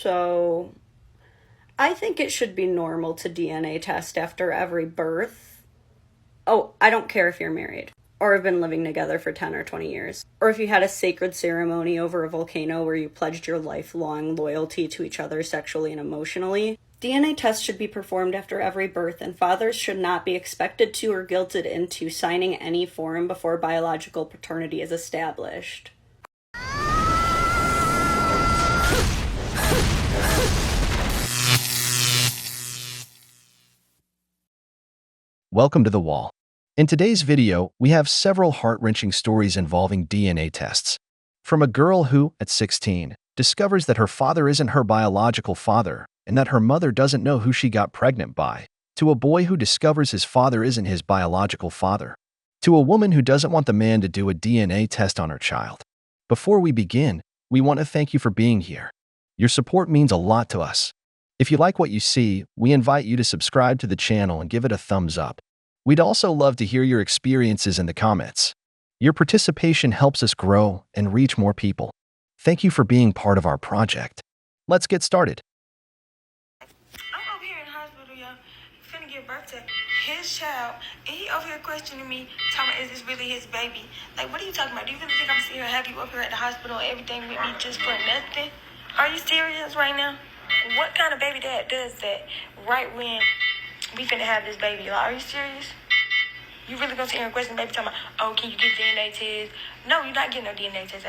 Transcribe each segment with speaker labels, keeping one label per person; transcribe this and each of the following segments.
Speaker 1: So I think it should be normal to DNA test after every birth. Oh, I don't care if you're married or have been living together for 10 or 20 years, or if you had a sacred ceremony over a volcano where you pledged your lifelong loyalty to each other sexually and emotionally. DNA tests should be performed after every birth, and fathers should not be expected to or guilted into signing any form before biological paternity is established.
Speaker 2: Welcome to The Wall. In today's video, we have several heart-wrenching stories involving DNA tests. From a girl who, at 16, discovers that her father isn't her biological father and that her mother doesn't know who she got pregnant by, to a boy who discovers his father isn't his biological father, to a woman who doesn't want the man to do a DNA test on her child. Before we begin, we want to thank you for being here. Your support means a lot to us. If you like what you see, we invite you to subscribe to the channel and give it a thumbs up. We'd also love to hear your experiences in the comments. Your participation helps us grow and reach more people. Thank you for being part of our project. Let's get started.
Speaker 3: I'm over here in the hospital, y'all, finna give birth to his child, and he over here questioning me, talking about, is this really his baby? Like, what are you talking about? Do you really think I'm sitting here have you up here at the hospital and everything with me just for nothing? Are you serious right now? What kind of baby dad does that right when we finna have this baby? Like, are you serious? You really gonna sit here and question the baby talking about, oh, can you get DNA test? No, you're not getting no DNA test.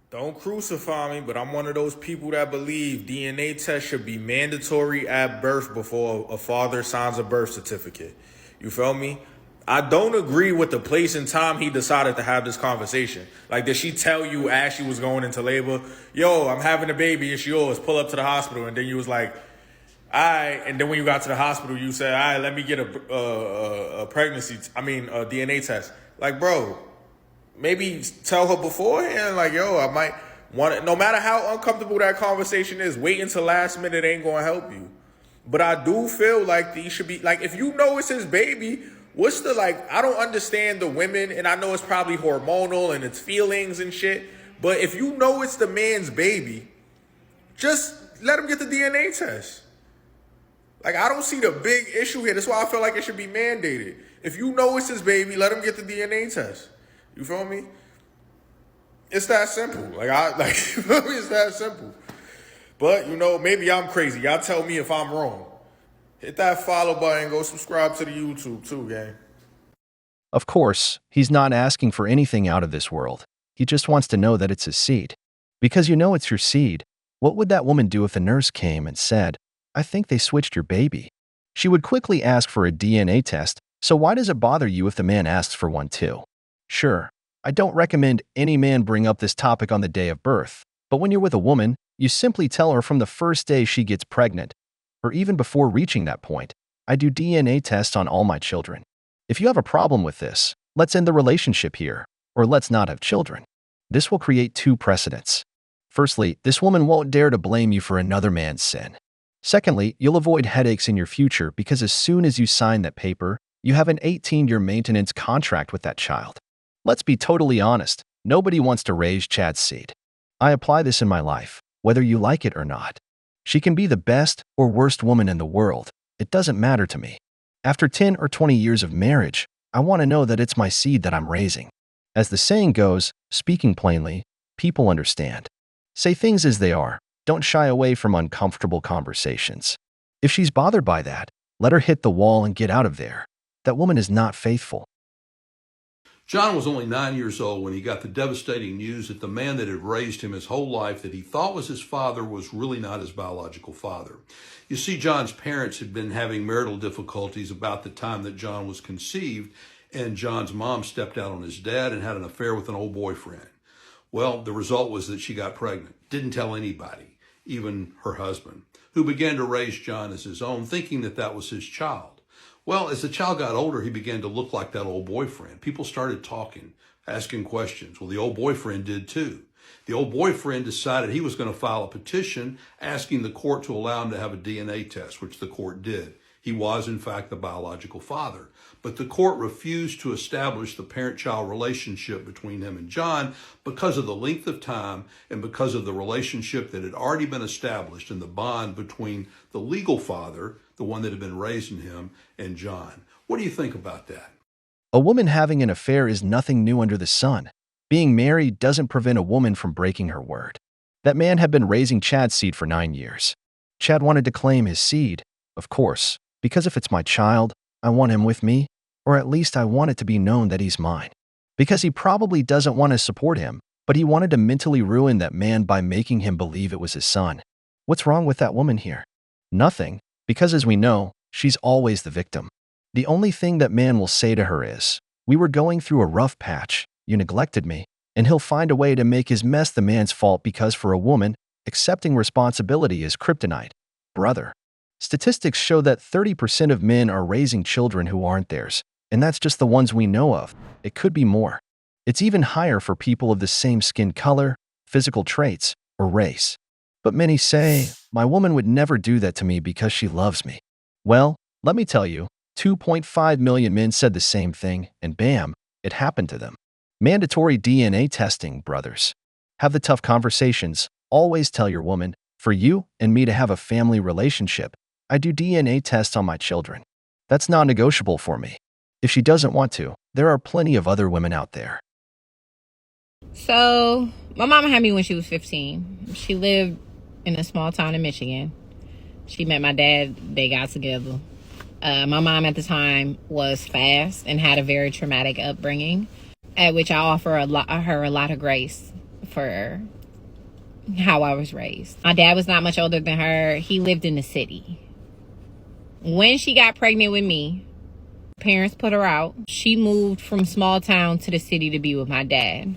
Speaker 4: Don't crucify me, but I'm one of those people that believe DNA tests should be mandatory at birth before a father signs a birth certificate. You feel me? I don't agree with the place and time he decided to have this conversation. Like, did she tell you as she was going into labor, yo, I'm having a baby, it's yours, pull up to the hospital, and then you was like, all right, and then when you got to the hospital, you said, all right, let me get a DNA test. Like, bro, maybe tell her beforehand, like, yo, I might want it. No matter how uncomfortable that conversation is, wait until last minute ain't going to help you. But I do feel like he should be, like, if you know it's his baby, what's the, like, I don't understand the women, and I know it's probably hormonal and it's feelings and shit, but if you know it's the man's baby, just let him get the DNA test. Like, I don't see the big issue here. That's why I feel like it should be mandated. If you know it's his baby, let him get the DNA test. You feel me? It's that simple. It's that simple. But, maybe I'm crazy. Y'all tell me if I'm wrong. Hit that follow button. Go subscribe to the YouTube too, gang.
Speaker 2: Of course, he's not asking for anything out of this world. He just wants to know that it's his seed. Because you know it's your seed, what would that woman do if a nurse came and said, I think they switched your baby? She would quickly ask for a DNA test, so why does it bother you if the man asks for one too? Sure, I don't recommend any man bring up this topic on the day of birth, but when you're with a woman, you simply tell her from the first day she gets pregnant, or even before reaching that point, I do DNA tests on all my children. If you have a problem with this, let's end the relationship here, or let's not have children. This will create two precedents. Firstly, this woman won't dare to blame you for another man's sin. Secondly, you'll avoid headaches in your future because as soon as you sign that paper, you have an 18-year maintenance contract with that child. Let's be totally honest, nobody wants to raise Chad's seed. I apply this in my life, whether you like it or not. She can be the best or worst woman in the world. It doesn't matter to me. After 10 or 20 years of marriage, I want to know that it's my seed that I'm raising. As the saying goes, speaking plainly, people understand. Say things as they are. Don't shy away from uncomfortable conversations. If she's bothered by that, let her hit the wall and get out of there. That woman is not faithful.
Speaker 5: John was only 9 years old when he got the devastating news that the man that had raised him his whole life that he thought was his father was really not his biological father. You see, John's parents had been having marital difficulties about the time that John was conceived, and John's mom stepped out on his dad and had an affair with an old boyfriend. Well, the result was that she got pregnant, didn't tell anybody, even her husband, who began to raise John as his own, thinking that that was his child. Well, as the child got older, he began to look like that old boyfriend. People started talking, asking questions. Well, the old boyfriend did too. The old boyfriend decided he was going to file a petition asking the court to allow him to have a DNA test, which the court did. He was, in fact, the biological father. But the court refused to establish the parent-child relationship between him and John because of the length of time and because of the relationship that had already been established in the bond between the legal father, the one that had been raising him, and John. What do you think about that?
Speaker 2: A woman having an affair is nothing new under the sun. Being married doesn't prevent a woman from breaking her word. That man had been raising Chad's seed for 9 years. Chad wanted to claim his seed, of course, because if it's my child, I want him with me, or at least I want it to be known that he's mine. Because he probably doesn't want to support him, but he wanted to mentally ruin that man by making him believe it was his son. What's wrong with that woman here? Nothing, because as we know, she's always the victim. The only thing that man will say to her is, "We were going through a rough patch, you neglected me," and he'll find a way to make his mess the man's fault because for a woman, accepting responsibility is kryptonite. Brother. Statistics show that 30% of men are raising children who aren't theirs, and that's just the ones we know of. It could be more. It's even higher for people of the same skin color, physical traits, or race. But many say, my woman would never do that to me because she loves me. Well, let me tell you, 2.5 million men said the same thing, and bam, it happened to them. Mandatory DNA testing, brothers. Have the tough conversations. Always tell your woman, for you and me to have a family relationship, I do DNA tests on my children. That's non-negotiable for me. If she doesn't want to, there are plenty of other women out there.
Speaker 6: So, my mama had me when she was 15. She lived in a small town in Michigan. She met my dad. They got together. My mom at the time was fast and had a very traumatic upbringing, at which I offer her a lot of grace for how I was raised. My dad was not much older than her. He lived in the city. When she got pregnant with me, parents put her out. She moved from small town to the city to be with my dad.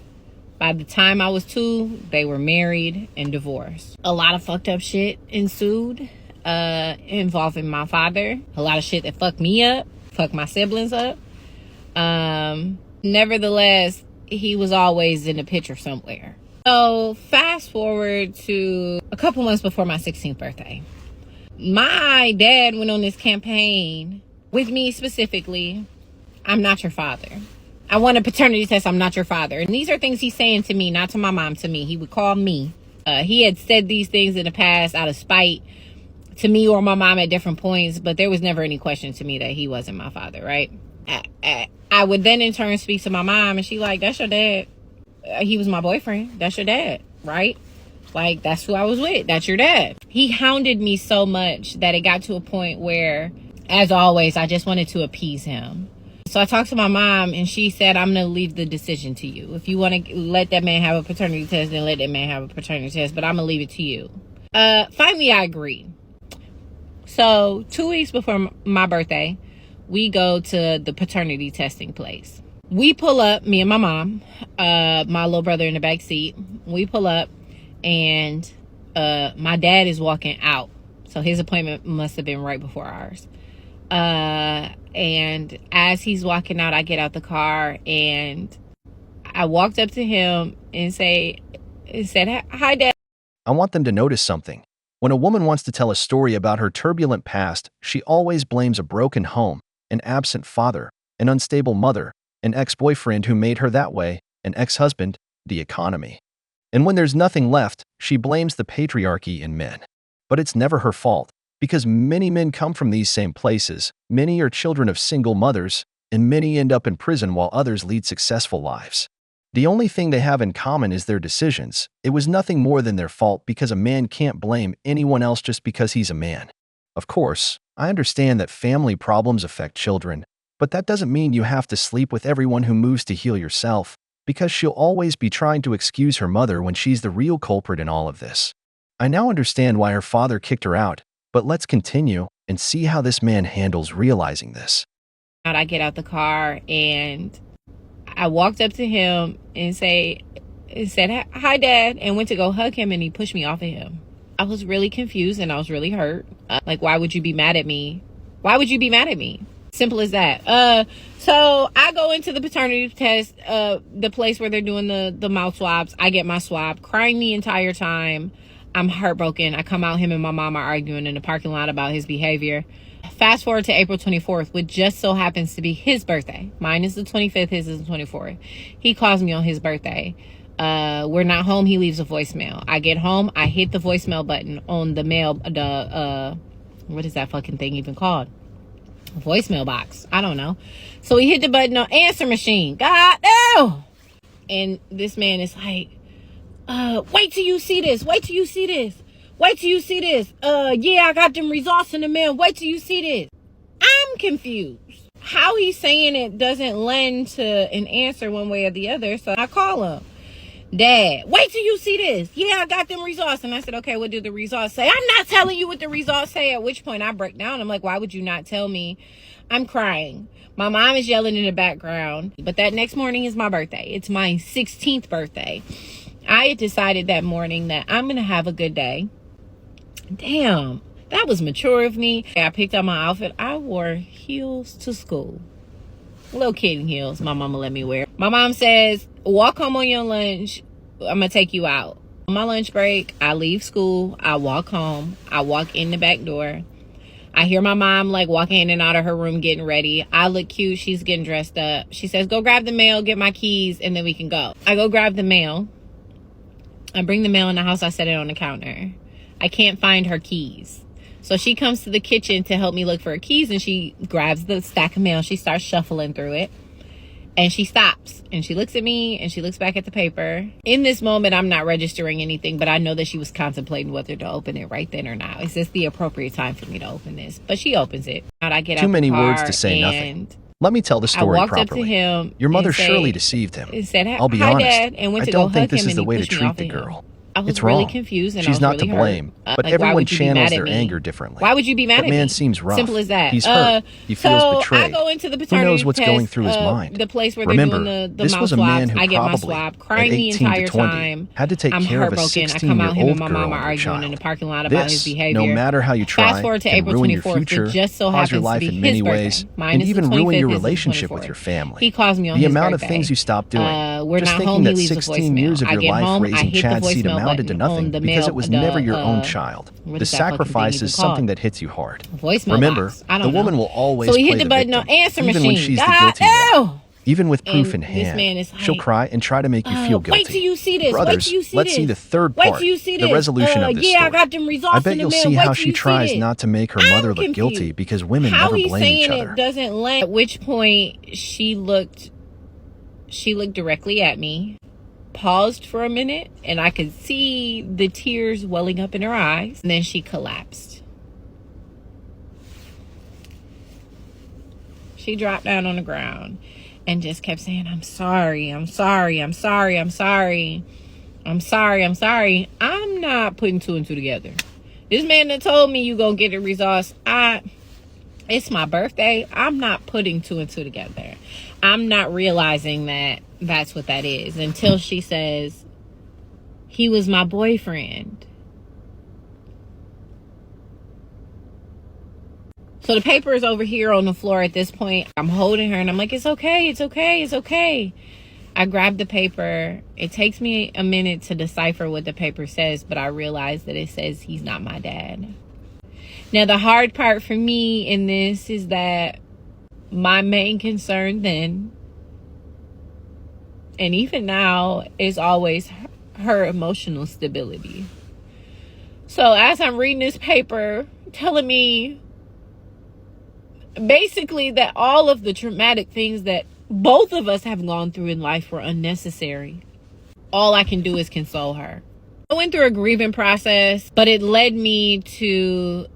Speaker 6: By the time I was 2, they were married and divorced. A lot of fucked up shit ensued involving my father. A lot of shit that fucked me up, fucked my siblings up. Nevertheless, he was always in the picture somewhere. So fast forward to a couple months before my 16th birthday. My dad went on this campaign with me specifically. I'm not your father. I want a paternity test. I'm not your father. And these are things he's saying to me, not to my mom, to me. He would call me. He had said these things in the past out of spite to me or my mom at different points, but there was never any question to me that he wasn't my father, right? I would then in turn speak to my mom and she like, that's your dad. He was my boyfriend. That's your dad, right? Like, that's who I was with. That's your dad. He hounded me so much that it got to a point where, as always, I just wanted to appease him. So I talked to my mom and she said, I'm going to leave the decision to you. If you want to let that man have a paternity test, then let that man have a paternity test, but I'm going to leave it to you. Finally, I agreed. So 2 weeks before my birthday, we go to the paternity testing place. We pull up, me and my mom, my little brother in the back seat. We pull up and my dad is walking out. So his appointment must have been right before ours. And as he's walking out, I get out the car and I walked up to him and said, hi, Dad.
Speaker 2: I want them to notice something. When a woman wants to tell a story about her turbulent past, she always blames a broken home, an absent father, an unstable mother, an ex-boyfriend who made her that way, an ex-husband, the economy. And when there's nothing left, she blames the patriarchy in men. But it's never her fault, because many men come from these same places, many are children of single mothers, and many end up in prison while others lead successful lives. The only thing they have in common is their decisions. It was nothing more than their fault because a man can't blame anyone else just because he's a man. Of course, I understand that family problems affect children, but that doesn't mean you have to sleep with everyone who moves to heal yourself, because she'll always be trying to excuse her mother when she's the real culprit in all of this. I now understand why her father kicked her out, but let's continue and see how this man handles realizing this.
Speaker 6: I get out the car and I walked up to him and said, hi, Dad, and went to go hug him and he pushed me off of him. I was really confused and I was really hurt. Like, why would you be mad at me? Why would you be mad at me? Simple as that. So I go into the paternity test, the place where they're doing the mouth swabs. I get my swab, crying the entire time. I'm heartbroken. I come out, him and my mom are arguing in the parking lot about his behavior. Fast forward to April 24th, which just so happens to be his birthday. Mine is the 25th, his is the 24th. He calls me on his birthday. We're not home. He leaves a voicemail. I get home. I hit the voicemail button on the what is that fucking thing even called? Voicemail box. I don't know. So he hit the button on answer machine. God no. And this man is like, wait till you see this. Wait till you see this. Wait till you see this. Yeah, I got them results in the mail. Wait till you see this. I'm confused. How he's saying it doesn't lend to an answer one way or the other. So I call him. Dad, wait till you see this. Yeah, I got them results. And I said, okay, what do the results say? I'm not telling you what the results say. At which point I break down. I'm like, why would you not tell me? I'm crying. My mom is yelling in the background. But that next morning is my birthday. It's my 16th birthday. I had decided that morning that I'm going to have a good day. Damn, that was mature of me. I picked out my outfit. I wore heels to school. Little kitten heels my mama let me wear. My mom says, walk home on your lunch. I'm going to take you out. On my lunch break, I leave school. I walk home. I walk in the back door. I hear my mom like walking in and out of her room getting ready. I look cute. She's getting dressed up. She says, go grab the mail, get my keys, and then we can go. I go grab the mail. I bring the mail in the house. I set it on the counter. I can't find her keys. So she comes to the kitchen to help me look for her keys, and she grabs the stack of mail. She starts shuffling through it, and she stops, and she looks at me, and she looks back at the paper. In this moment, I'm not registering anything, but I know that she was contemplating whether to open it right then or now. Is this the appropriate time for me to open this? But she opens it. I get out
Speaker 2: Too many
Speaker 6: the car,
Speaker 2: words to say nothing. Let me tell the story
Speaker 6: I walked
Speaker 2: properly.
Speaker 6: up to him.
Speaker 2: Your mother
Speaker 6: and
Speaker 2: surely deceived him.
Speaker 6: Said,
Speaker 2: I'll be
Speaker 6: hi,
Speaker 2: honest.
Speaker 6: Dad, and went
Speaker 2: I
Speaker 6: to
Speaker 2: don't
Speaker 6: go
Speaker 2: think
Speaker 6: hug
Speaker 2: this
Speaker 6: him,
Speaker 2: is the
Speaker 6: and
Speaker 2: way
Speaker 6: he
Speaker 2: to
Speaker 6: pushed me
Speaker 2: treat
Speaker 6: off
Speaker 2: the
Speaker 6: of him.
Speaker 2: girl.
Speaker 6: I was
Speaker 2: It's
Speaker 6: really
Speaker 2: wrong.
Speaker 6: confused, and
Speaker 2: She's
Speaker 6: I was
Speaker 2: not
Speaker 6: really
Speaker 2: to
Speaker 6: hurt.
Speaker 2: blame, but
Speaker 6: Like, why
Speaker 2: everyone
Speaker 6: would you be mad
Speaker 2: channels
Speaker 6: at
Speaker 2: their
Speaker 6: me?
Speaker 2: anger differently.
Speaker 6: Why would you be mad
Speaker 2: That
Speaker 6: at me?
Speaker 2: man seems rough.
Speaker 6: Simple as that.
Speaker 2: He's hurt. He feels
Speaker 6: so
Speaker 2: betrayed.
Speaker 6: I go into the
Speaker 2: Who
Speaker 6: paternity
Speaker 2: knows what's
Speaker 6: test,
Speaker 2: going through his mind?
Speaker 6: The place where
Speaker 2: Remember,
Speaker 6: they're doing the
Speaker 2: this
Speaker 6: mouth
Speaker 2: was a
Speaker 6: swabs.
Speaker 2: man who
Speaker 6: I get my
Speaker 2: probably,
Speaker 6: swab,
Speaker 2: at
Speaker 6: crying the
Speaker 2: 18
Speaker 6: entire
Speaker 2: to 20,
Speaker 6: time.
Speaker 2: had to take
Speaker 6: I'm
Speaker 2: care of a
Speaker 6: heartbroken. I come out, him and
Speaker 2: 16-year-old
Speaker 6: my
Speaker 2: girl
Speaker 6: mom are
Speaker 2: and her
Speaker 6: arguing in
Speaker 2: child.
Speaker 6: the parking lot about his
Speaker 2: This,
Speaker 6: behavior.
Speaker 2: no matter how you try,
Speaker 6: Fast forward to
Speaker 2: can
Speaker 6: April
Speaker 2: ruin your
Speaker 6: 24th,
Speaker 2: future,
Speaker 6: which just so
Speaker 2: cause your
Speaker 6: happens
Speaker 2: life
Speaker 6: to be
Speaker 2: in many
Speaker 6: his
Speaker 2: ways,
Speaker 6: birthday. Mine
Speaker 2: and
Speaker 6: is the
Speaker 2: even ruin
Speaker 6: 25th,
Speaker 2: your
Speaker 6: his is the
Speaker 2: relationship with
Speaker 6: 24th.
Speaker 2: your family.
Speaker 6: He calls me on
Speaker 2: The
Speaker 6: his
Speaker 2: amount of
Speaker 6: birthday.
Speaker 2: things you stopped doing,
Speaker 6: We're
Speaker 2: just
Speaker 6: not
Speaker 2: thinking
Speaker 6: home. He
Speaker 2: that
Speaker 6: leaves a
Speaker 2: 16 years
Speaker 6: voicemail.
Speaker 2: of
Speaker 6: I
Speaker 2: your
Speaker 6: get
Speaker 2: life
Speaker 6: home. I
Speaker 2: raising
Speaker 6: hit the
Speaker 2: Chad Seed
Speaker 6: voicemail
Speaker 2: amounted to
Speaker 6: button on
Speaker 2: nothing
Speaker 6: the
Speaker 2: because
Speaker 6: mail-
Speaker 2: it was never your
Speaker 6: the,
Speaker 2: own child.
Speaker 6: what
Speaker 2: The
Speaker 6: is that fucking thing
Speaker 2: sacrifice
Speaker 6: even
Speaker 2: is something
Speaker 6: called?
Speaker 2: that hits you hard.
Speaker 6: Voicemail
Speaker 2: Remember,
Speaker 6: box. I
Speaker 2: the
Speaker 6: don't
Speaker 2: woman
Speaker 6: know.
Speaker 2: will always
Speaker 6: So he
Speaker 2: play
Speaker 6: hit the
Speaker 2: the
Speaker 6: button on
Speaker 2: victim,
Speaker 6: answer
Speaker 2: even
Speaker 6: machine.
Speaker 2: when she's the
Speaker 6: God,
Speaker 2: guilty one.
Speaker 6: no!
Speaker 2: Even with proof in
Speaker 6: And this man
Speaker 2: hand,
Speaker 6: is
Speaker 2: she'll
Speaker 6: like,
Speaker 2: cry and try to make you feel guilty.
Speaker 6: Wait till you see this.
Speaker 2: Brothers,
Speaker 6: Wait till you see
Speaker 2: let's
Speaker 6: this.
Speaker 2: see the third
Speaker 6: Wait
Speaker 2: part,
Speaker 6: till you see
Speaker 2: the
Speaker 6: this.
Speaker 2: resolution of this
Speaker 6: Yeah,
Speaker 2: story.
Speaker 6: I got them results
Speaker 2: I bet
Speaker 6: in the
Speaker 2: you'll
Speaker 6: mail.
Speaker 2: see
Speaker 6: Wait
Speaker 2: how
Speaker 6: till
Speaker 2: she
Speaker 6: you see
Speaker 2: tries
Speaker 6: this.
Speaker 2: not to make her
Speaker 6: I'm
Speaker 2: mother look guilty
Speaker 6: confused.
Speaker 2: because women
Speaker 6: How
Speaker 2: never
Speaker 6: he's
Speaker 2: blame
Speaker 6: saying
Speaker 2: each other.
Speaker 6: it doesn't land. At which point she looked directly at me, paused for a minute, and I could see the tears welling up in her eyes, and then she collapsed. She dropped down on the ground and just kept saying, I'm sorry, I'm sorry, I'm sorry, I'm sorry, I'm sorry, I'm sorry. I'm not putting two and two together. This man that told me you gonna get the results, it's my birthday. I'm not putting two and two together. I'm not realizing that that's what that is until she says, he was my boyfriend. So the paper is over here on the floor at this point. I'm holding her and I'm like, it's okay, it's okay, it's okay. I grab the paper. It takes me a minute to decipher what the paper says, but I realize that it says he's not my dad. Now, the hard part for me in this is that my main concern then, and even now, is always her emotional stability. So as I'm reading this paper, telling me basically that all of the traumatic things that both of us have gone through in life were unnecessary, all I can do is console her. I went through a grieving process, but it led me to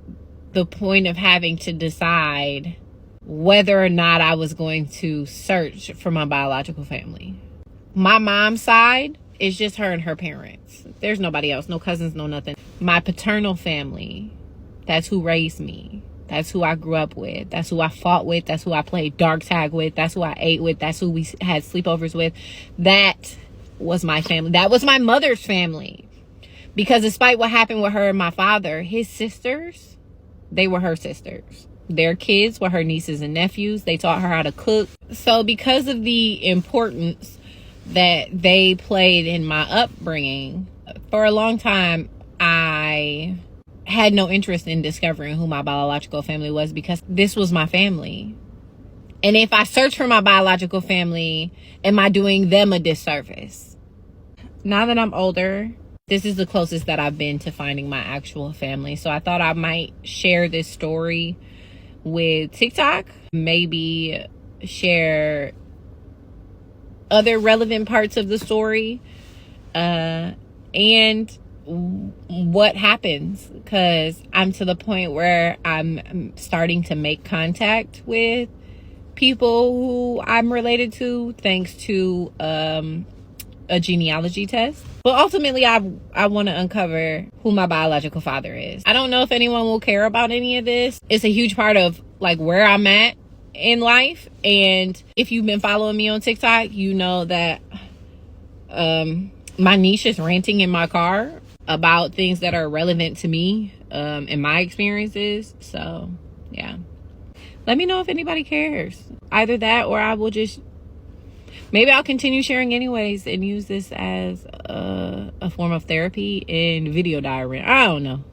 Speaker 6: the point of having to decide whether or not I was going to search for my biological family. My mom's side is just her and her parents. There's nobody else, no cousins, no nothing. My paternal family, that's who raised me. That's who I grew up with. That's who I fought with. That's who I played dark tag with. That's who I ate with. That's who we had sleepovers with. That was my family. That was my mother's family. Because despite what happened with her and my father, his sisters, they were her sisters. Their kids were her nieces and nephews. They taught her how to cook. So because of the importance that they played in my upbringing, for a long time, I had no interest in discovering who my biological family was because this was my family. And if I search for my biological family, am I doing them a disservice? Now that I'm older, this is the closest that I've been to finding my actual family. So I thought I might share this story with TikTok, maybe share other relevant parts of the story, and what happens, because I'm to the point where I'm starting to make contact with people who I'm related to thanks to a genealogy test. But ultimately, I want to uncover who my biological father is. I don't know if anyone will care about any of this. It's a huge part of like where I'm at in life. And if you've been following me on TikTok, you know that my niche is ranting in my car about things that are relevant to me and my experiences. So yeah, let me know if anybody cares. Either that, or I will just, maybe I'll continue sharing anyways and use this as a form of therapy and video diary. I don't know.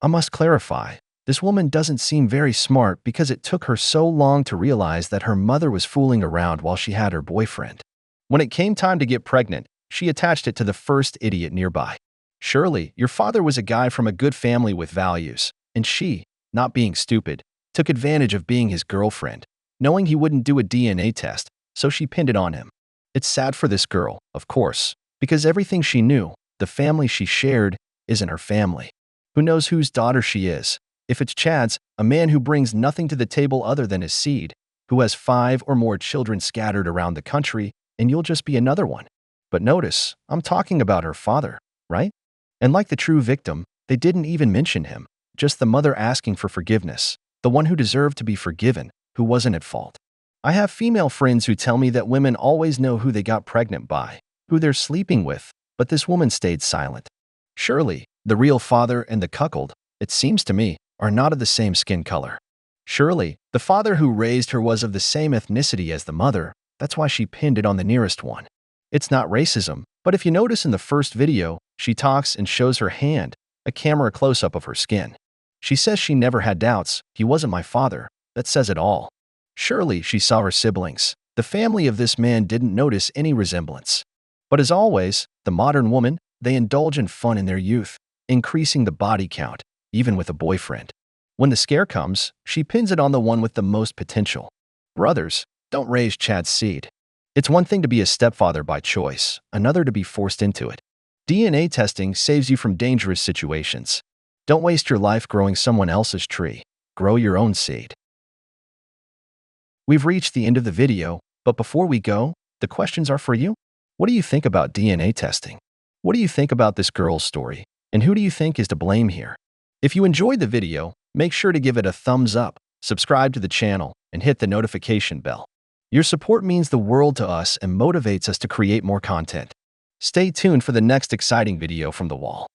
Speaker 2: I must clarify, this woman doesn't seem very smart because it took her so long to realize that her mother was fooling around while she had her boyfriend. When it came time to get pregnant, she attached it to the first idiot nearby. Surely, your father was a guy from a good family with values, and she, not being stupid, took advantage of being his girlfriend, knowing he wouldn't do a DNA test, so she pinned it on him. It's sad for this girl, of course, because everything she knew, the family she shared, isn't her family. Who knows whose daughter she is? If it's Chad's, a man who brings nothing to the table other than his seed, who has 5 or more children scattered around the country, and you'll just be another one. But notice, I'm talking about her father, right? And like the true victim, they didn't even mention him, just the mother asking for forgiveness, the one who deserved to be forgiven, who wasn't at fault. I have female friends who tell me that women always know who they got pregnant by, who they're sleeping with, but this woman stayed silent. Surely, the real father and the cuckold, it seems to me, are not of the same skin color. Surely, the father who raised her was of the same ethnicity as the mother, that's why she pinned it on the nearest one. It's not racism, but if you notice in the first video, she talks and shows her hand, a camera close-up of her skin. She says she never had doubts, he wasn't my father. That says it all. Surely she saw her siblings. The family of this man didn't notice any resemblance. But as always, the modern woman, they indulge in fun in their youth, increasing the body count, even with a boyfriend. When the scare comes, she pins it on the one with the most potential. Brothers, don't raise Chad's seed. It's one thing to be a stepfather by choice, another to be forced into it. DNA testing saves you from dangerous situations. Don't waste your life growing someone else's tree. Grow your own seed. We've reached the end of the video, but before we go, the questions are for you. What do you think about DNA testing? What do you think about this girl's story? And who do you think is to blame here? If you enjoyed the video, make sure to give it a thumbs up, subscribe to the channel, and hit the notification bell. Your support means the world to us and motivates us to create more content. Stay tuned for the next exciting video from The Wall.